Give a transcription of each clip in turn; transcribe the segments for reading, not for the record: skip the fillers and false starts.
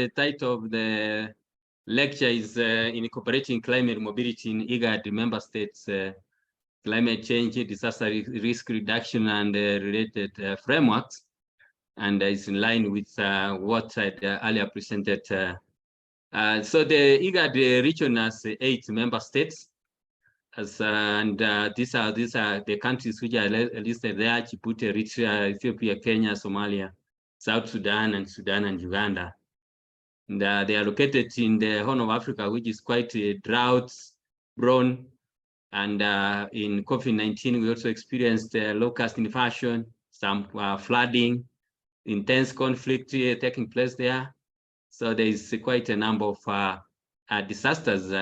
The title of the lecture is Incorporating Climate Mobility in IGAD Member States, Climate Change, Disaster Risk Reduction, and related frameworks. And it's in line with what I earlier presented. So the IGAD region has 8 member states. And these are the countries which are listed there: Djibouti, Eritrea, Ethiopia, Kenya, Somalia, South Sudan, and Uganda. And they are located in the Horn of Africa, which is quite drought-prone. And in COVID-19, we also experienced locust invasion, some flooding, intense conflict taking place there. So there is quite a number of disasters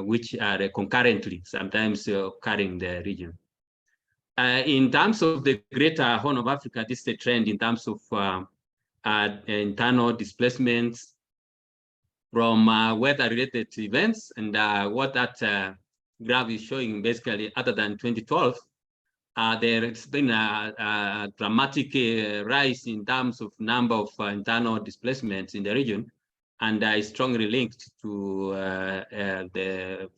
which are concurrently sometimes occurring in the region. In terms of the greater Horn of Africa, this is a trend in terms of internal displacements from weather-related events, and what that graph is showing, basically, other than 2012, there has been a dramatic rise in terms of number of internal displacements in the region, and is strongly linked to the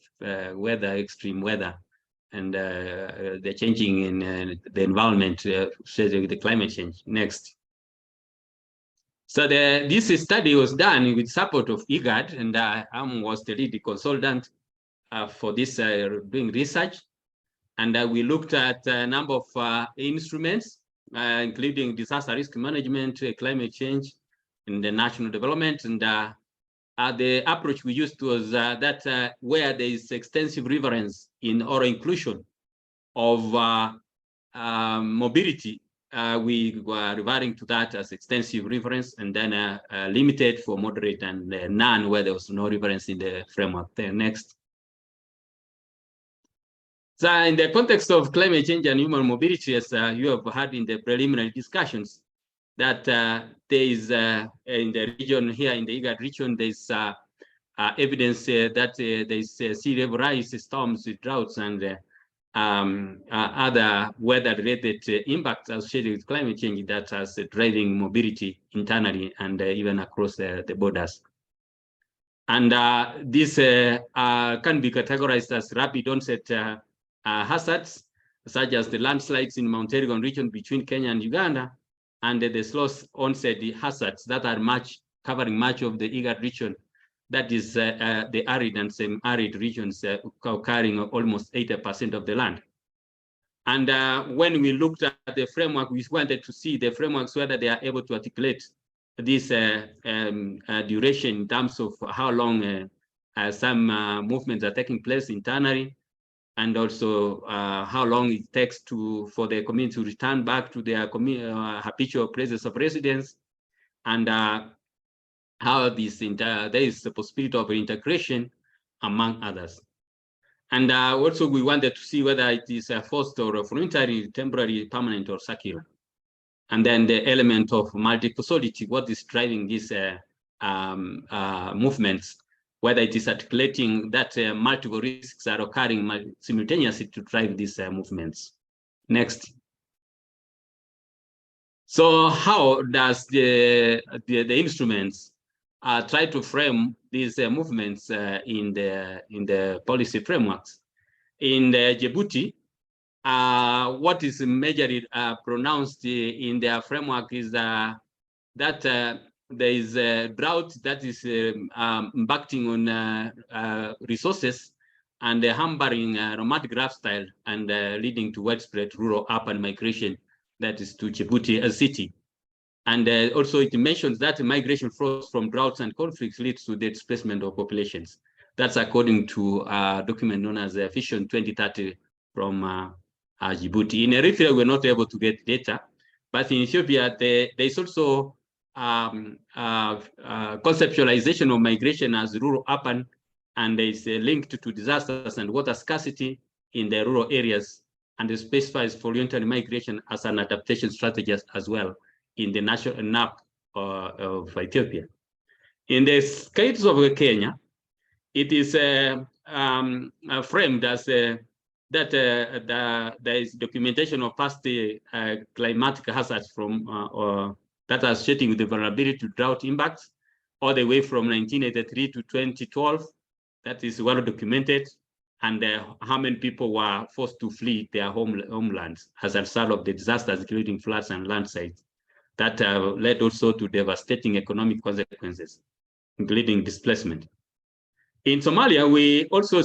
weather, extreme weather, and the changing in the environment, the climate change. Next. So this study was done with support of IGAD, and I was the lead consultant for this doing research. And we looked at a number of instruments, including disaster risk management, climate change, and the national development. And the approach we used was that where there is extensive reference in or inclusion of mobility, we were referring to that as extensive reference, and then limited for moderate, and none where there was no reference in the framework. Next. So in the context of climate change and human mobility, as you have heard in the preliminary discussions, that there is in the region here, in the IGAD region, there's evidence that there is sea level rise, storms, droughts, and other weather-related impacts associated with climate change that has driving mobility internally and even across the borders. And this can be categorized as rapid onset hazards, such as the landslides in Mount Elgon region between Kenya and Uganda, and the slow onset hazards that are covering much of the IGAD region. That is the arid and semi-arid regions covering almost 80% of the land. And when we looked at the framework, we wanted to see the frameworks, whether they are able to articulate this duration in terms of how long some movements are taking place internally, and also how long it takes for the community to return back to their habitual places of residence, and how there is the possibility of integration, among others. And also we wanted to see whether it is forced or voluntary, temporary, permanent, or circular. And then the element of multi-causality, what is driving these movements, whether it is articulating that multiple risks are occurring simultaneously to drive these movements. Next. So how does the instruments try to frame these movements in the policy frameworks? In Djibouti, what is majorly pronounced in their framework is that there is a drought that is impacting on resources and hampering nomadic lifestyle, and leading to widespread rural-urban migration, that is to Djibouti, a city. And also it mentions that migration flows from droughts and conflicts leads to the displacement of populations. That's according to a document known as Vision 2030 from Djibouti. In Eritrea, we're not able to get data, but in Ethiopia, there is also conceptualization of migration as rural-urban, and it's linked to disasters and water scarcity in the rural areas, and it specifies voluntary migration as an adaptation strategy as well in the national NAP of Ethiopia. In the case of Kenya, it is framed as that there is documentation of past climatic hazards from that are associated with the vulnerability to drought impacts, all the way from 1983 to 2012. That is well documented. And how many people were forced to flee their homelands as a result of the disasters, including floods and landslides, that led also to devastating economic consequences, including displacement. In Somalia, we also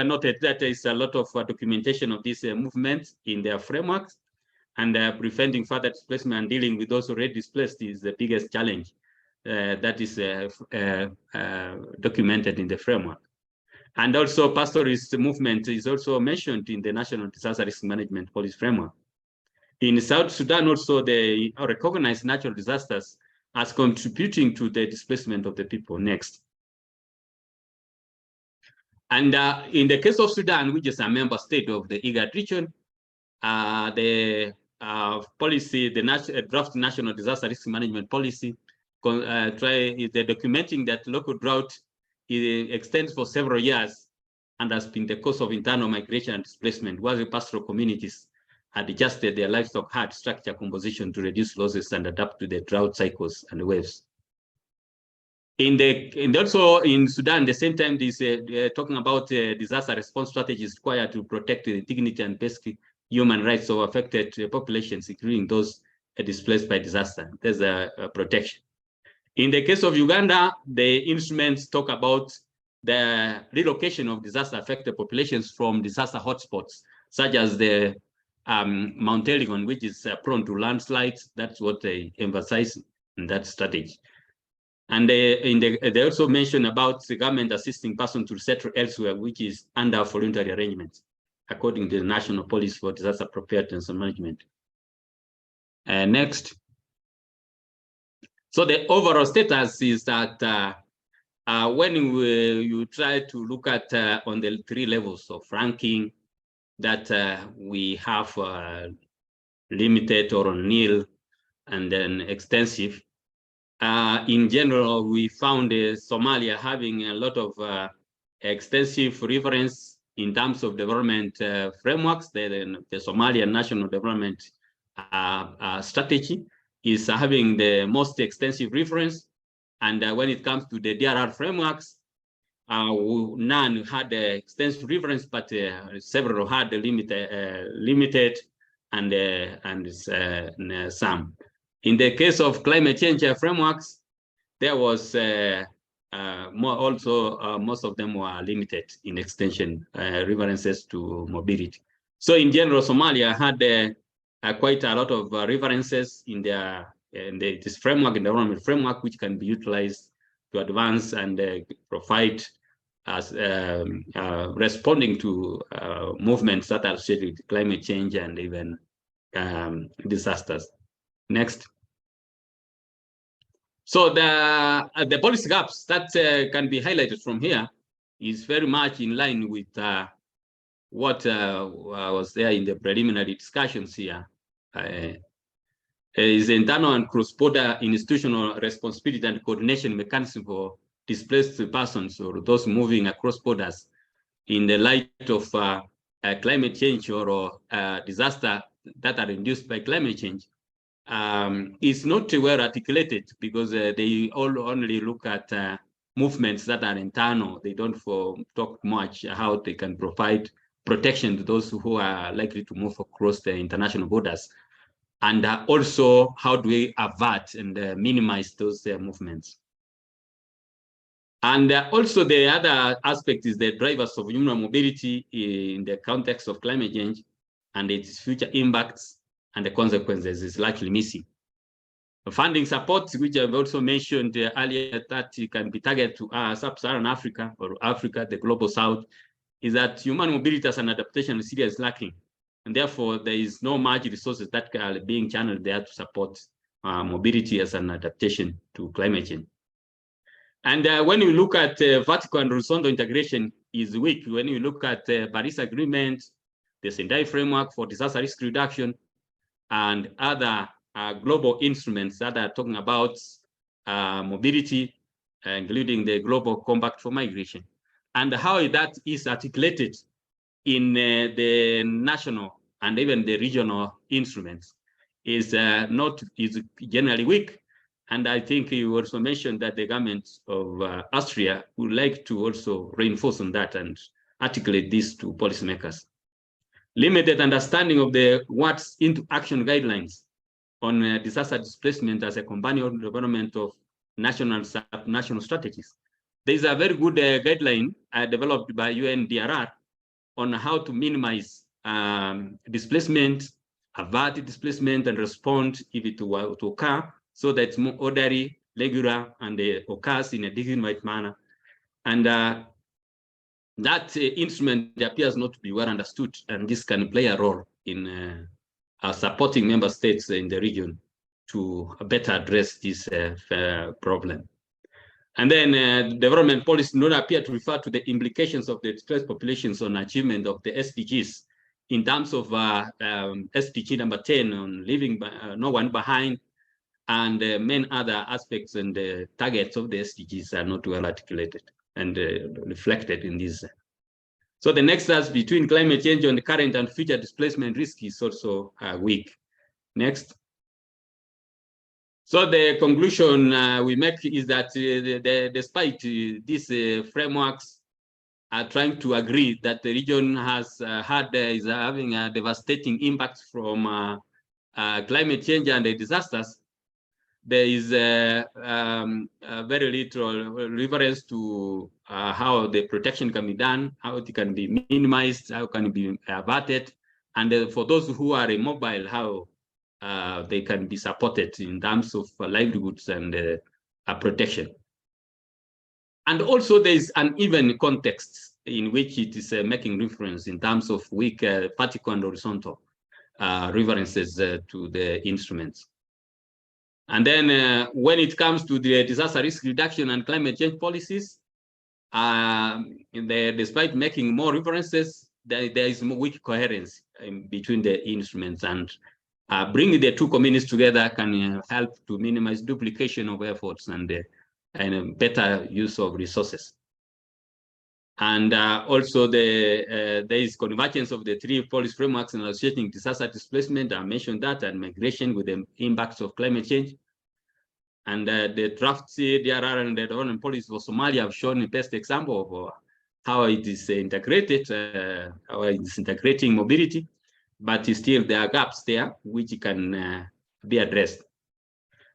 noted that there is a lot of documentation of these movements in their frameworks, and preventing further displacement and dealing with those already displaced is the biggest challenge that is documented in the framework. And also pastoralist movement is also mentioned in the National Disaster Risk Management Policy Framework. In South Sudan also, they recognize natural disasters as contributing to the displacement of the people. Next. And in the case of Sudan, which is a member state of the IGAD region, the policy, the draft National Disaster Risk Management Policy, they're documenting that local drought extends for several years and has been the cause of internal migration and displacement, while the pastoral communities had adjusted their livestock herd structure composition to reduce losses and adapt to the drought cycles and waves. Also in Sudan, the same time, this talking about disaster response strategies required to protect the dignity and basic human rights of affected populations, including those displaced by disaster. There's a protection. In the case of Uganda, the instruments talk about the relocation of disaster-affected populations from disaster hotspots, such as the Mount Elgon, which is prone to landslides. That's what they emphasize in that strategy. And they also mention about the government assisting persons to settle elsewhere, which is under voluntary arrangements, according to the National Policy for Disaster Preparedness and Management. Next. So the overall status is that when you try to look at on the 3 levels of ranking, that we have limited or nil and then extensive. In general, we found Somalia having a lot of extensive reference in terms of development frameworks. The Somalian National Development Strategy is having the most extensive reference. And when it comes to the DRR frameworks, none had extensive reference, but several had limited and some. In the case of climate change frameworks, there was most of them were limited in extension references to mobility. So in general, Somalia had quite a lot of references in this framework, in the development framework, which can be utilized to advance and provide as responding to movements that are associated with climate change and even disasters. Next. So the policy gaps that can be highlighted from here is very much in line with what was there in the preliminary discussions here. Is internal and cross-border institutional responsibility and coordination mechanism for displaced persons or those moving across borders in the light of climate change or disaster that are induced by climate change is not well articulated, because they all only look at movements that are internal. They don't talk much how they can provide protection to those who are likely to move across the international borders. And also, how do we avert and minimize those movements? And also the other aspect is the drivers of human mobility in the context of climate change and its future impacts and the consequences is largely missing. The funding support, which I've also mentioned earlier, that can be targeted to sub-Saharan Africa or Africa, the global south, is that human mobility as an adaptation is seriously lacking. And therefore, there is no much resources that are being channeled there to support mobility as an adaptation to climate change. And when you look at vertical and horizontal integration is weak. When you look at Paris Agreement, the Sendai Framework for Disaster Risk Reduction, and other global instruments that are talking about mobility, including the Global Compact for Migration, and how that is articulated in the national and even the regional instruments is generally weak. And I think you also mentioned that the government of Austria would like to also reinforce on that and articulate this to policymakers. Limited understanding of the what's into action guidelines on disaster displacement as a companion development of national sub-national strategies. There is a very good guideline developed by UNDRR on how to minimize displacement, avert displacement, and respond if it were to occur, so that it's more orderly, regular, and occurs in a dignified manner. And that instrument appears not to be well understood, and this can play a role in supporting member states in the region to better address this problem. And then development policy not appear to refer to the implications of the displaced populations on achievement of the SDGs in terms of SDG number 10 on leaving no one behind, and many other aspects and the targets of the SDGs are not well articulated and reflected in this. So the nexus between climate change and the current and future displacement risk is also weak. Next. So the conclusion we make is that despite these frameworks are trying to agree that the region has is having a devastating impact from climate change and the disasters, there is very little reference to how the protection can be done, how it can be minimized, how it can be averted, and for those who are immobile, how they can be supported in terms of livelihoods and protection. And also there is an even context in which it is making reference in terms of weak vertical and horizontal references to the instruments. And then when it comes to the disaster risk reduction and climate change policies, despite making more references, there is more weak coherence between the instruments, and bringing the two communities together can help to minimize duplication of efforts and better use of resources. And also there is convergence of the three policy frameworks in associating disaster displacement. I mentioned that, and migration with the impacts of climate change. And the draft DRR and the development policy for Somalia have shown the best example of how it is integrated, how it is integrating mobility, but still there are gaps there which can be addressed.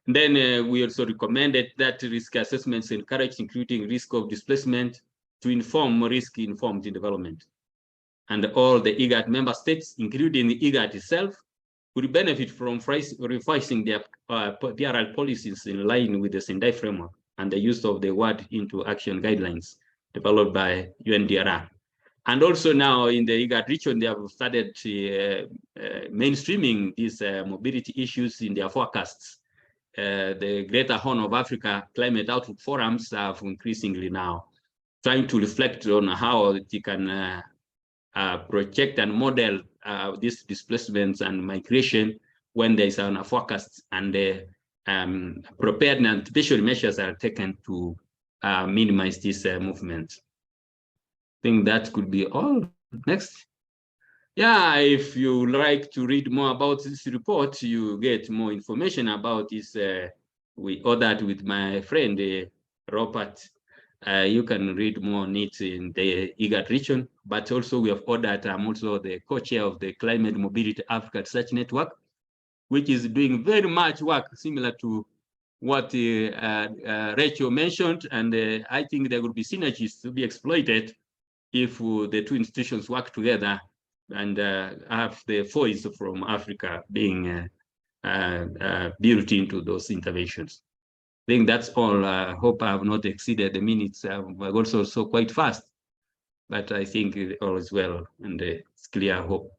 And then we also recommended that risk assessments encourage including risk of displacement to inform risk-informed development. And all the IGAD member states, including the IGAD itself, would benefit from revising their DRL policies in line with the Sendai framework and the use of the word into action guidelines developed by UNDRR. And also now in the IGAD region, they have started mainstreaming these mobility issues in their forecasts. The Greater Horn of Africa Climate Outlook Forums have increasingly now trying to reflect on how they can project and model these displacements and migration when there is a forecast, and prepared and anticipatory measures are taken to minimize this movement. I think that could be all. Next. Yeah, if you like to read more about this report, you get more information about this. We ordered with my friend, Robert. You can read more on it in the IGAD region, but also we have ordered, I'm also the co-chair of the Climate Mobility Africa Research Network, which is doing very much work similar to what Rachel mentioned, and I think there will be synergies to be exploited if the two institutions work together and have the voice from Africa being built into those interventions. I think that's all. I hope I have not exceeded the minutes. I've also quite fast, but I think all is well and it's clear, I hope.